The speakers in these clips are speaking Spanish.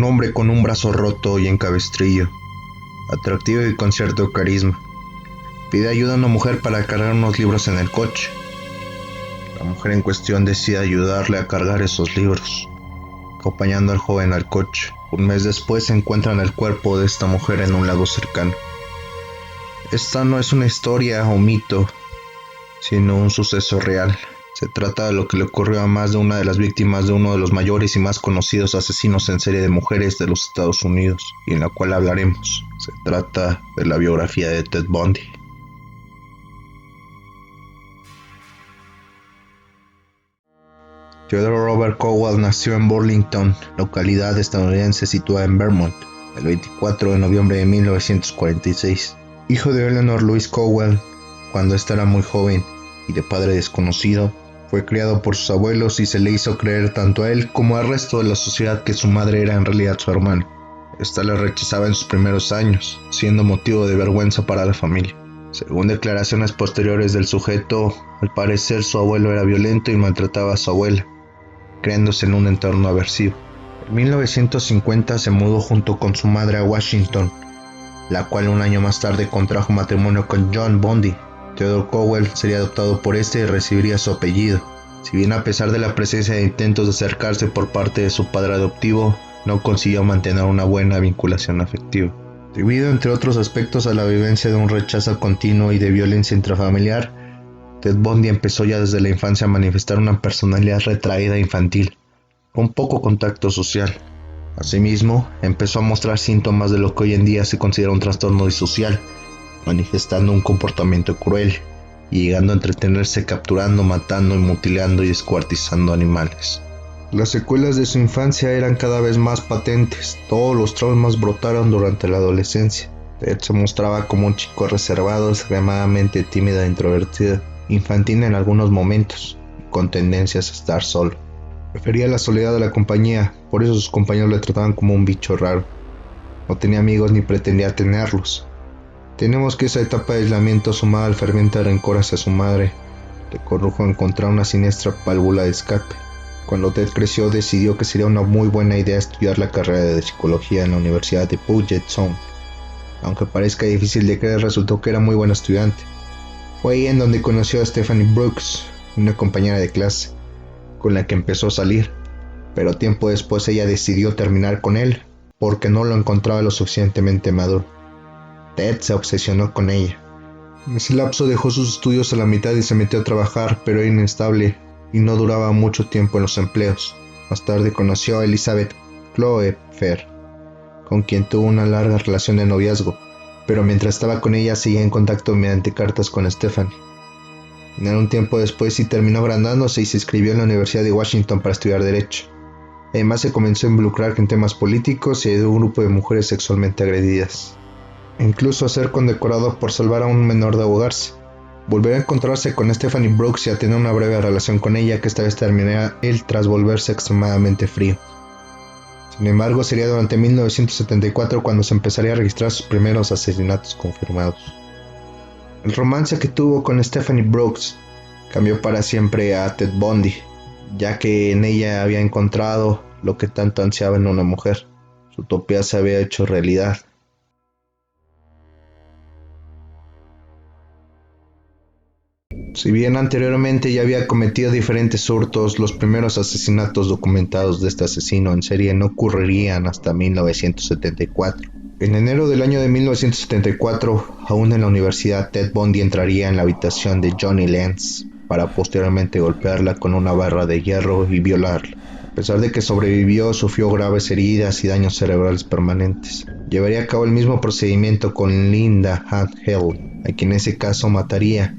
un hombre con un brazo roto y en cabestrillo, atractivo y con cierto carisma. Pide ayuda a una mujer para cargar unos libros en el coche. La mujer en cuestión decide ayudarle a cargar esos libros, acompañando al joven al coche. Un mes después encuentran el cuerpo de esta mujer en un lago cercano. Esta no es una historia o mito, sino un suceso real. Se trata de lo que le ocurrió a más de una de las víctimas de uno de los mayores y más conocidos asesinos en serie de mujeres de los Estados Unidos, y en la cual hablaremos. Se trata de la biografía de Ted Bundy. Theodore Robert Cowell nació en Burlington, localidad estadounidense situada en Vermont, el 24 de noviembre de 1946. Hijo de Eleanor Louise Cowell, cuando ésta era muy joven y de padre desconocido, fue criado por sus abuelos y se le hizo creer tanto a él como al resto de la sociedad que su madre era en realidad su hermana. Esta le rechazaba en sus primeros años, siendo motivo de vergüenza para la familia. Según declaraciones posteriores del sujeto, al parecer su abuelo era violento y maltrataba a su abuela, creándose en un entorno aversivo. En 1950 se mudó junto con su madre a Washington, la cual un año más tarde contrajo matrimonio con John Bundy. Theodore Cowell sería adoptado por este y recibiría su apellido. Si bien a pesar de la presencia de intentos de acercarse por parte de su padre adoptivo, no consiguió mantener una buena vinculación afectiva. Debido entre otros aspectos a la vivencia de un rechazo continuo y de violencia intrafamiliar, Ted Bundy empezó ya desde la infancia a manifestar una personalidad retraída e infantil, con poco contacto social. Asimismo, empezó a mostrar síntomas de lo que hoy en día se considera un trastorno disocial, manifestando un comportamiento cruel y llegando a entretenerse capturando, matando y mutilando y descuartizando animales. Las secuelas de su infancia eran cada vez más patentes. Todos los traumas brotaron durante la adolescencia. Ted se mostraba como un chico reservado, extremadamente tímido e introvertido, infantil en algunos momentos, con tendencias a estar solo. Prefería la soledad de la compañía, por eso sus compañeros le trataban como un bicho raro. No tenía amigos ni pretendía tenerlos. Tenemos que esa etapa de aislamiento, sumada al ferviente rencor hacia su madre, le condujo a encontrar una siniestra válvula de escape. Cuando Ted creció, decidió que sería una muy buena idea estudiar la carrera de psicología en la Universidad de Puget Sound. Aunque parezca difícil de creer, resultó que era muy buen estudiante. Fue ahí en donde conoció a Stephanie Brooks, una compañera de clase, con la que empezó a salir, pero tiempo después ella decidió terminar con él, porque no lo encontraba lo suficientemente maduro. Ted se obsesionó con ella. En ese lapso dejó sus estudios a la mitad y se metió a trabajar, pero era inestable y no duraba mucho tiempo en los empleos. Más tarde conoció a Elizabeth Chloe Fair, con quien tuvo una larga relación de noviazgo, pero mientras estaba con ella seguía en contacto mediante cartas con Stephanie. Un tiempo después sí terminó agrandándose y se inscribió en la Universidad de Washington para estudiar Derecho. Además se comenzó a involucrar en temas políticos y ayudó a un grupo de mujeres sexualmente agredidas. Incluso a ser condecorado por salvar a un menor de ahogarse. Volvió a encontrarse con Stephanie Brooks y a tener una breve relación con ella, que esta vez terminaría él tras volverse extremadamente frío. Sin embargo, sería durante 1974 cuando se empezaría a registrar sus primeros asesinatos confirmados. El romance que tuvo con Stephanie Brooks cambió para siempre a Ted Bundy, ya que en ella había encontrado lo que tanto ansiaba en una mujer. Su utopía se había hecho realidad. Si bien anteriormente ya había cometido diferentes hurtos, los primeros asesinatos documentados de este asesino en serie no ocurrirían hasta 1974. En enero del año de 1974, aún en la universidad, Ted Bundy entraría en la habitación de Johnny Lenz para posteriormente golpearla con una barra de hierro y violarla. A pesar de que sobrevivió, sufrió graves heridas y daños cerebrales permanentes. Llevaría a cabo el mismo procedimiento con Linda Hunt Hill, a quien en ese caso mataría.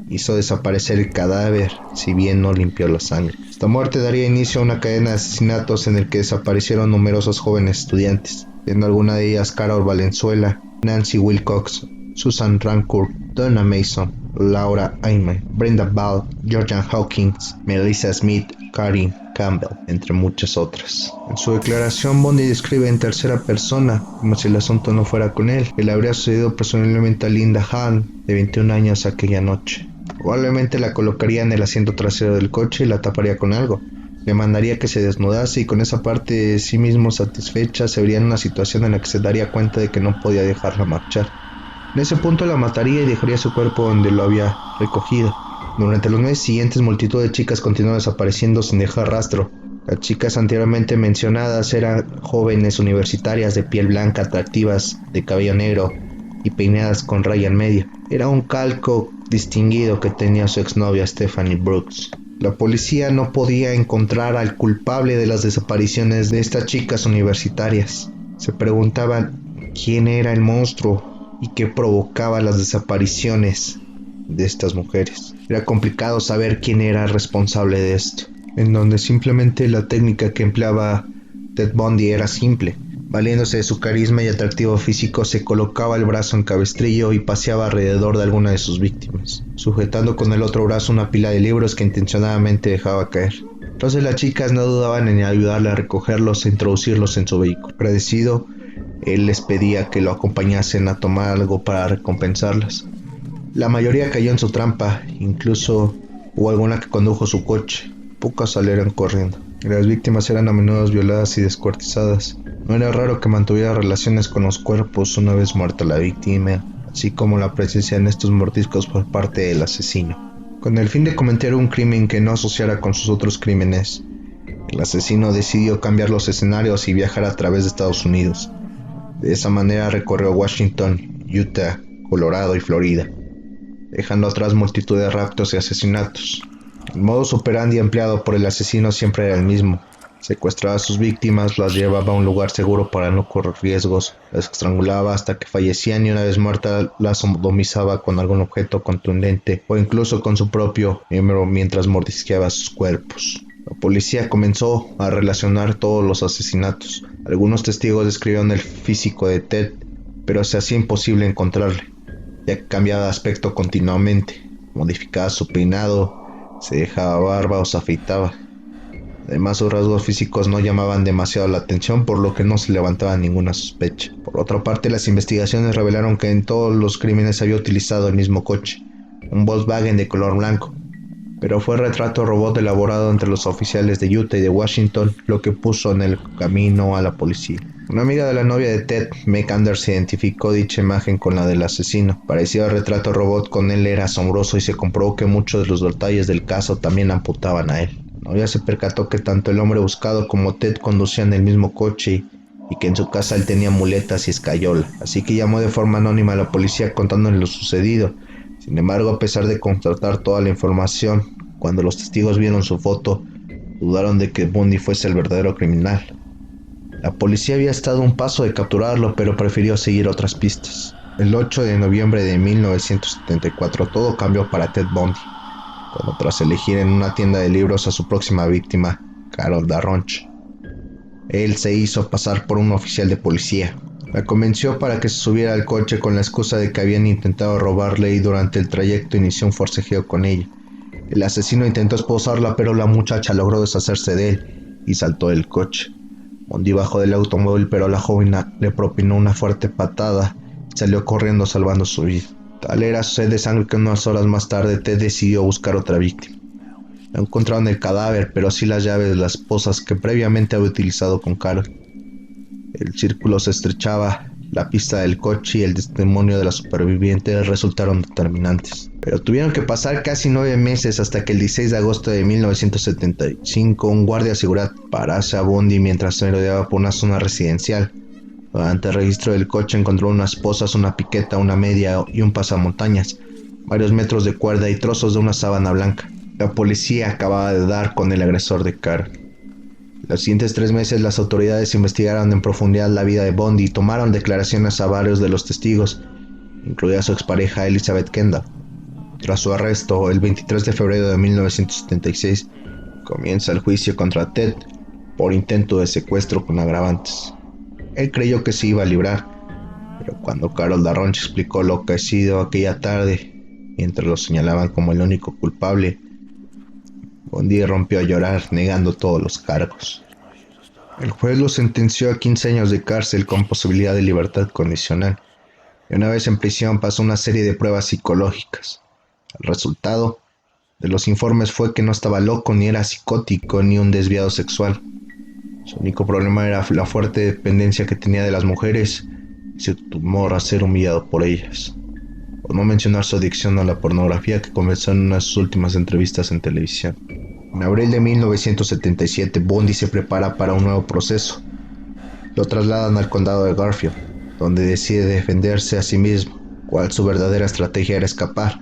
Hizo desaparecer el cadáver, si bien no limpió la sangre. Esta muerte daría inicio a una cadena de asesinatos en el que desaparecieron numerosos jóvenes estudiantes, siendo alguna de ellas Carol Valenzuela, Nancy Wilcox, Susan Rancourt, Donna Mason, Laura Inman, Brenda Ball, Georgian Hawkins, Melissa Smith, Karin Campbell, entre muchas otras. En su declaración, Bundy describe en tercera persona, como si el asunto no fuera con él, que le habría sucedido personalmente a Linda Hunt, de 21 años, aquella noche. Probablemente la colocaría en el asiento trasero del coche y la taparía con algo. Le mandaría que se desnudase y con esa parte de sí mismo satisfecha se vería en una situación en la que se daría cuenta de que no podía dejarla marchar. En ese punto la mataría y dejaría su cuerpo donde lo había recogido. Durante los meses siguientes, multitud de chicas continuó desapareciendo sin dejar rastro. Las chicas anteriormente mencionadas eran jóvenes universitarias de piel blanca, atractivas, de cabello negro y peinadas con raya en medio. Era un calco distinguido que tenía su exnovia Stephanie Brooks. La policía no podía encontrar al culpable de las desapariciones de estas chicas universitarias. Se preguntaban quién era el monstruo y qué provocaba las desapariciones de estas mujeres. Era complicado saber quién era el responsable de esto, en donde simplemente la técnica que empleaba Ted Bundy era simple. Valiéndose de su carisma y atractivo físico, se colocaba el brazo en cabestrillo y paseaba alrededor de alguna de sus víctimas, sujetando con el otro brazo una pila de libros que intencionadamente dejaba caer. Entonces las chicas no dudaban en ayudarle a recogerlos e introducirlos en su vehículo. Agradecido, él les pedía que lo acompañasen a tomar algo para recompensarlas. La mayoría cayó en su trampa, incluso hubo alguna que condujo su coche. Pocas salieron corriendo. Las víctimas eran a menudo violadas y descuartizadas. No era raro que mantuviera relaciones con los cuerpos una vez muerta la víctima, así como la presencia en estos mordiscos por parte del asesino. Con el fin de cometer un crimen que no asociara con sus otros crímenes, el asesino decidió cambiar los escenarios y viajar a través de Estados Unidos. De esa manera recorrió Washington, Utah, Colorado y Florida, dejando atrás multitud de raptos y asesinatos. El modus operandi empleado por el asesino siempre era el mismo. Secuestraba a sus víctimas, las llevaba a un lugar seguro para no correr riesgos, las estrangulaba hasta que fallecían y una vez muertas las sodomizaba con algún objeto contundente o incluso con su propio miembro mientras mordisqueaba sus cuerpos. La policía comenzó a relacionar todos los asesinatos. Algunos testigos describieron el físico de Ted, pero se hacía imposible encontrarle, ya que cambiaba de aspecto continuamente, modificaba su peinado, se dejaba barba o se afeitaba. Además, sus rasgos físicos no llamaban demasiado la atención, por lo que no se levantaba ninguna sospecha. Por otra parte, las investigaciones revelaron que en todos los crímenes había utilizado el mismo coche, un Volkswagen de color blanco, pero fue el retrato robot elaborado entre los oficiales de Utah y de Washington lo que puso en el camino a la policía. Una amiga de la novia de Ted, Meg Anders, identificó dicha imagen con la del asesino. Parecido al retrato robot con él era asombroso y se comprobó que muchos de los detalles del caso también amputaban a él. La novia se percató que tanto el hombre buscado como Ted conducían el mismo coche y que en su casa él tenía muletas y escayola, así que llamó de forma anónima a la policía contándole lo sucedido. Sin embargo, a pesar de contratar toda la información, cuando los testigos vieron su foto, dudaron de que Bundy fuese el verdadero criminal. La policía había estado a un paso de capturarlo, pero prefirió seguir otras pistas. El 8 de noviembre de 1974 todo cambió para Ted Bundy, cuando tras elegir en una tienda de libros a su próxima víctima, Carol Darronch, él se hizo pasar por un oficial de policía. La convenció para que se subiera al coche con la excusa de que habían intentado robarle y durante el trayecto inició un forcejeo con ella. El asesino intentó esposarla, pero la muchacha logró deshacerse de él y saltó del coche. Bundy bajó del automóvil, pero la joven le propinó una fuerte patada y salió corriendo salvando su vida. Tal era su sed de sangre que unas horas más tarde Ted decidió buscar otra víctima. No encontraron el cadáver, pero sí las llaves de las esposas que previamente había utilizado con Carol. El círculo se estrechaba, la pista del coche y el testimonio de la superviviente resultaron determinantes. Pero tuvieron que pasar casi 9 meses hasta que el 16 de agosto de 1975 un guardia de seguridad parase a Bundy mientras se rodeaba por una zona residencial. Durante el registro del coche encontró unas esposas, una piqueta, una media y un pasamontañas, varios metros de cuerda y trozos de una sábana blanca. La policía acababa de dar con el agresor de Carol. Los siguientes 3 meses las autoridades investigaron en profundidad la vida de Bundy y tomaron declaraciones a varios de los testigos, incluida su expareja Elizabeth Kendall. Tras su arresto, el 23 de febrero de 1976, comienza el juicio contra Ted por intento de secuestro con agravantes. Él creyó que se iba a librar, pero cuando Carol Darronch explicó lo acontecido aquella tarde, mientras lo señalaban como el único culpable, Bundy rompió a llorar negando todos los cargos. El juez lo sentenció a 15 años de cárcel con posibilidad de libertad condicional, y una vez en prisión pasó una serie de pruebas psicológicas. El resultado, De los informes fue que no estaba loco, ni era psicótico, ni un desviado sexual. Su único problema era la fuerte dependencia que tenía de las mujeres y su temor a ser humillado por ellas. Por no mencionar su adicción a la pornografía que comenzó en una de sus últimas entrevistas en televisión. En abril de 1977, Bundy se prepara para un nuevo proceso. Lo trasladan al condado de Garfield, donde decide defenderse a sí mismo, cual su verdadera estrategia era escapar,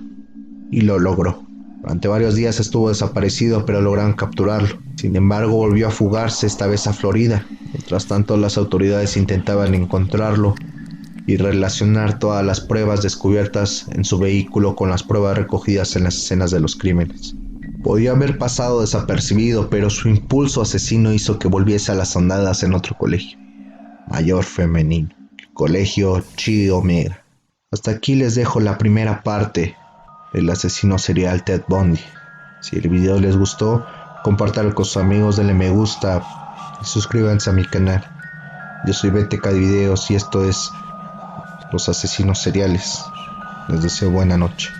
y lo logró. Durante varios días estuvo desaparecido, pero lograron capturarlo. Sin embargo, volvió a fugarse, esta vez a Florida. Mientras tanto, las autoridades intentaban encontrarlo y relacionar todas las pruebas descubiertas en su vehículo con las pruebas recogidas en las escenas de los crímenes. Podía haber pasado desapercibido, pero su impulso asesino hizo que volviese a las andadas en otro colegio, mayor femenino, el colegio Chi Omega. Hasta aquí les dejo la primera parte del asesino serial Ted Bundy. Si el video les gustó, compártanlo con sus amigos, denle me gusta y suscríbanse a mi canal. Yo soy BTK de Videos y esto es Los Asesinos Seriales. Les deseo buena noche.